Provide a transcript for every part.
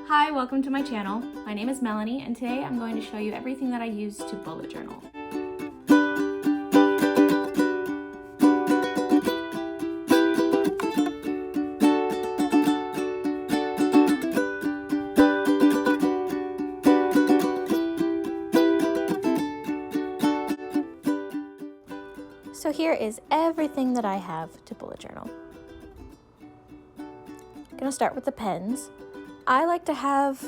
Hi, welcome to my channel. My name is Melanie, and today I'm going to show you everything that I use to bullet journal. So here is everything that I have to bullet journal. I'm gonna start with the pens. I like to have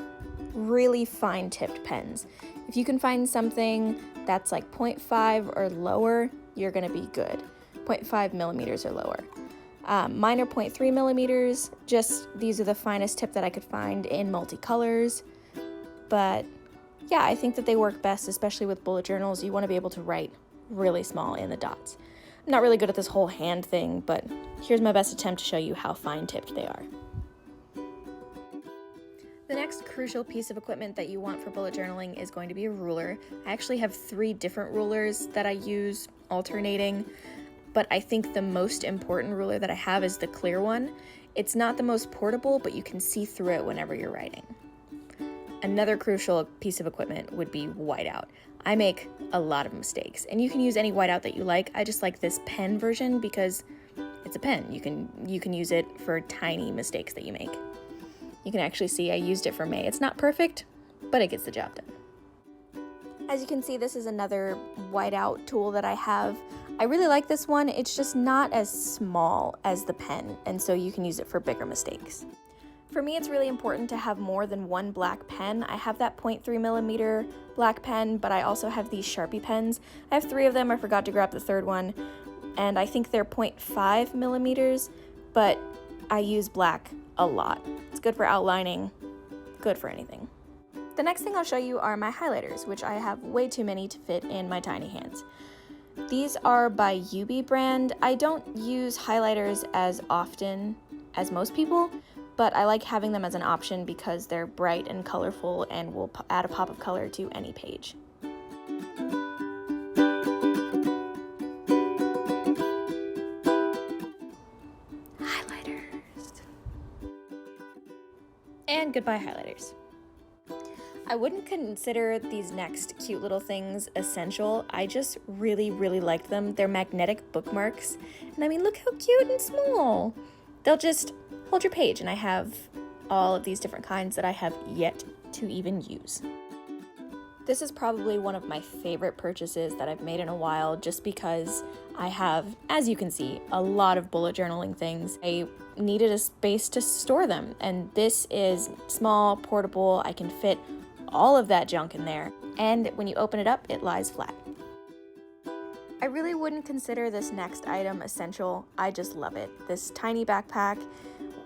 really fine tipped pens. If you can find something that's like 0.5 or lower, you're gonna be good. 0.5 millimeters or lower. Mine are 0.3 millimeters, just these are the finest tip that I could find in multicolors. But yeah, I think that they work best, especially with bullet journals. You wanna be able to write really small in the dots. I'm not really good at this whole hand thing, but here's my best attempt to show you how fine tipped they are. The next crucial piece of equipment that you want for bullet journaling is going to be a ruler. I actually have 3 different rulers that I use alternating, but I think the most important ruler that I have is the clear one. It's not the most portable, but you can see through it whenever you're writing. Another crucial piece of equipment would be whiteout. I make a lot of mistakes, and you can use any whiteout that you like. I just like this pen version because it's a pen. You can use it for tiny mistakes that you make. You can actually see I used it for May. It's not perfect, but it gets the job done. As you can see, this is another whiteout tool that I have. I really like this one. It's just not as small as the pen, and so you can use it for bigger mistakes. For me, it's really important to have more than one black pen. I have that 0.3 millimeter black pen, but I also have these Sharpie pens. I have 3 of them. I forgot to grab the third one, and I think they're 0.5 millimeters, but I use black a lot. It's good for outlining, good for anything. The next thing I'll show you are my highlighters, which I have way too many to fit in my tiny hands. These are by UB brand. I don't use highlighters as often as most people, but I like having them as an option because they're bright and colorful and will add a pop of color to any page. And goodbye highlighters. I wouldn't consider these next cute little things essential. I just really like them. They're magnetic bookmarks. And I mean, look how cute and small. They'll just hold your page, and I have all of these different kinds that I have yet to even use. This is probably one of my favorite purchases that I've made in a while, just because I have, as you can see, a lot of bullet journaling things. I needed a space to store them, and this is small, portable. I can fit all of that junk in there, and when you open it up, it lies flat. I really wouldn't consider this next item essential. I just love it. This tiny backpack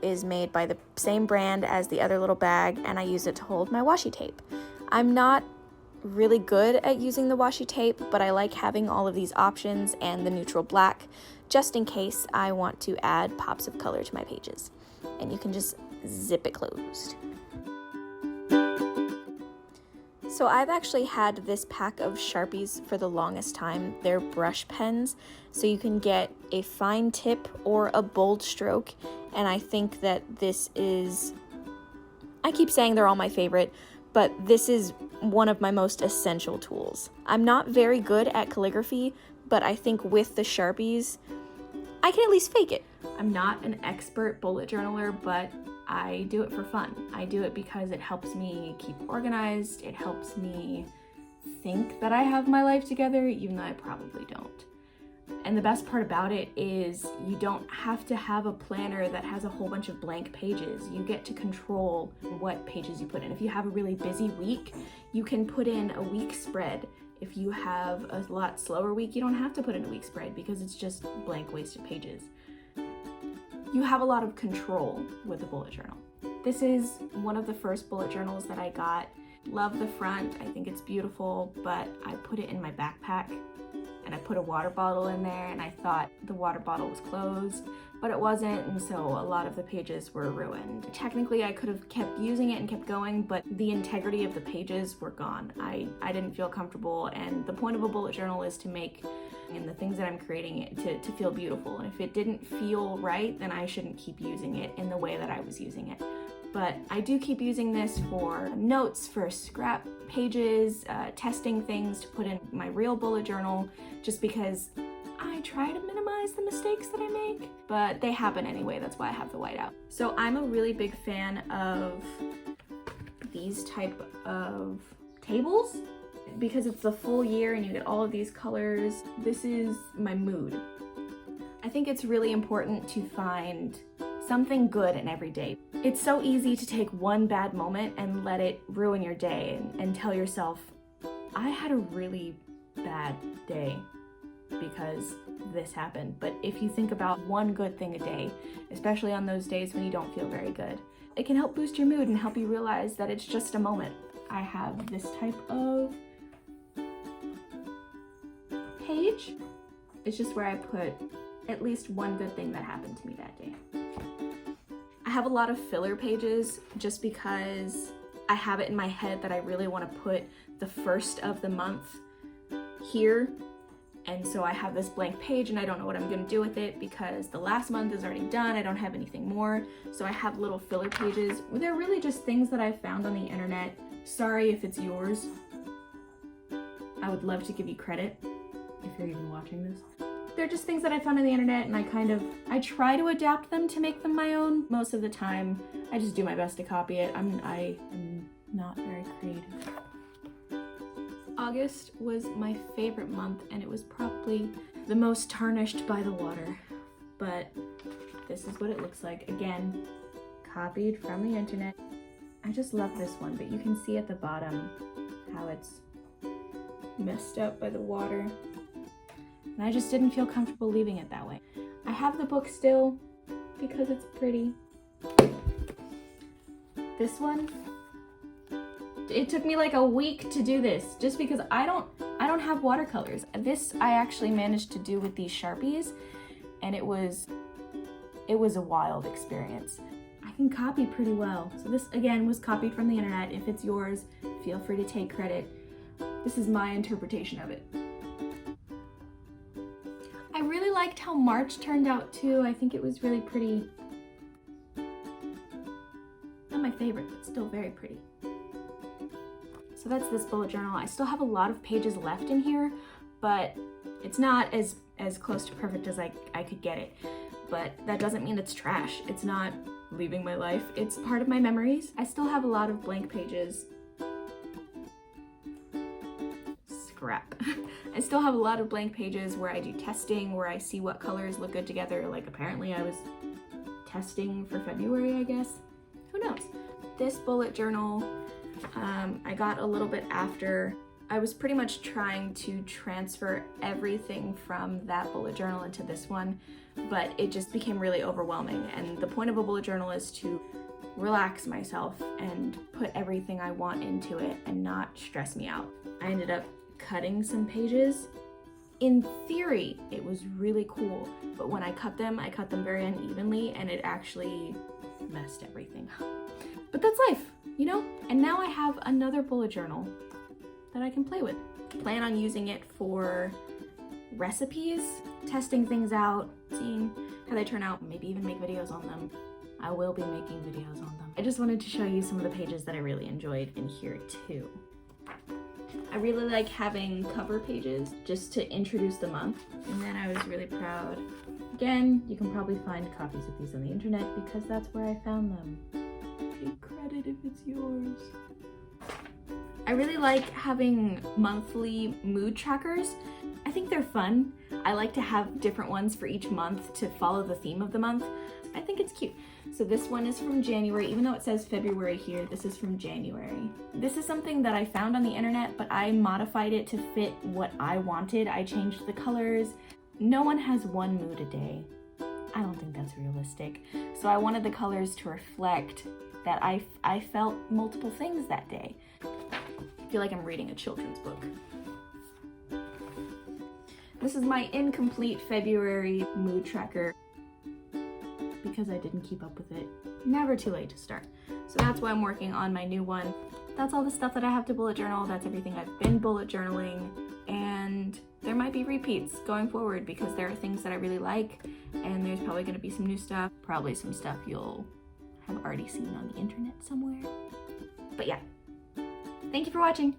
is made by the same brand as the other little bag, and I use it to hold my washi tape. I'm not really good at using the washi tape, but I like having all of these options and the neutral black just in case I want to add pops of color to my pages. And you can just zip it closed. So I've actually had this pack of Sharpies for the longest time. They're brush pens, so you can get a fine tip or a bold stroke, and I think that this is, I keep saying they're all my favorite, but this is one of my most essential tools. I'm not very good at calligraphy, but I think with the Sharpies, I can at least fake it. I'm not an expert bullet journaler, but I do it for fun. I do it because it helps me keep organized. It helps me think that I have my life together, even though I probably don't. And the best part about it is you don't have to have a planner that has a whole bunch of blank pages. You get to control what pages you put in. If you have a really busy week, you can put in a week spread. If you have a lot slower week, you don't have to put in a week spread because it's just blank wasted pages. You have a lot of control with a bullet journal. This is one of the first bullet journals that I got. Love the front, I think it's beautiful, but I put it in my backpack and I put a water bottle in there, and I thought the water bottle was closed, but it wasn't, and so a lot of the pages were ruined. Technically, I could have kept using it and kept going, but the integrity of the pages were gone. I didn't feel comfortable, and the point of a bullet journal is to make and the things that I'm creating it to feel beautiful, and if it didn't feel right, then I shouldn't keep using it in the way that I was using it. but I do keep using this for notes, for scrap pages, testing things to put in my real bullet journal, just because I try to minimize the mistakes that I make, but they happen anyway. That's why I have the whiteout. So I'm a really big fan of these type of tables because it's the full year and you get all of these colors. This is my mood. I think it's really important to find something good in every day. It's so easy to take one bad moment and let it ruin your day and tell yourself, I had a really bad day because this happened. But if you think about one good thing a day, especially on those days when you don't feel very good, it can help boost your mood and help you realize that it's just a moment. I have this type of page. It's just where I put at least one good thing that happened to me that day. I have a lot of filler pages just because I have it in my head that I really want to put the first of the month here. And so I have this blank page and I don't know what I'm going to do with it because the last month is already done. I don't have anything more. So I have little filler pages. They're really just things that I found on the internet. Sorry if it's yours. I would love to give you credit if you're even watching this. They're just things that I found on the internet and I try to adapt them to make them my own. Most of the time, I just do my best to copy it. I am not very creative. August was my favorite month and it was probably the most tarnished by the water. But this is what it looks like. Again, copied from the internet. I just love this one, but you can see at the bottom how it's messed up by the water. And I just didn't feel comfortable leaving it that way. I have the book still because it's pretty. This one, it took me like a week to do this just because I don't have watercolors. This I actually managed to do with these Sharpies and it was a wild experience. I can copy pretty well. So this again was copied from the internet. If it's yours, feel free to take credit. This is my interpretation of it. I really liked how March turned out too. I think it was really pretty. Not my favorite, but still very pretty. So that's this bullet journal. I still have a lot of pages left in here, but it's not as close to perfect as I could get it. But that doesn't mean it's trash. It's not leaving my life. It's part of my memories. I still have a lot of blank pages. Scrap. I still have a lot of blank pages where I do testing, where I see what colors look good together. Like apparently I was testing for February, I guess. Who knows? This bullet journal, I got a little bit after. I was pretty much trying to transfer everything from that bullet journal into this one, but it just became really overwhelming. And the point of a bullet journal is to relax myself and put everything I want into it and not stress me out. I ended up cutting some pages. In theory, it was really cool, but when I cut them very unevenly and it actually messed everything up. But that's life, you know? And now I have another bullet journal that I can play with. Plan on using it for recipes, testing things out, seeing how they turn out, maybe even make videos on them. I will be making videos on them. I just wanted to show you some of the pages that I really enjoyed in here too. I really like having cover pages just to introduce the month. And then I was really proud. Again, you can probably find copies of these on the internet because that's where I found them. Take credit if it's yours. I really like having monthly mood trackers. I think they're fun. I like to have different ones for each month to follow the theme of the month. I think it's cute. So this one is from January, even though it says February here, this is from January. This is something that I found on the internet, but I modified it to fit what I wanted. I changed the colors. No one has one mood a day. I don't think that's realistic. So I wanted the colors to reflect that I felt multiple things that day. I feel like I'm reading a children's book. This is my incomplete February mood tracker because I didn't keep up with it. Never too late to start. So that's why I'm working on my new one. That's all the stuff that I have to bullet journal. That's everything I've been bullet journaling. And there might be repeats going forward because there are things that I really like and there's probably gonna be some new stuff, probably some stuff you'll have already seen on the internet somewhere. But yeah, thank you for watching.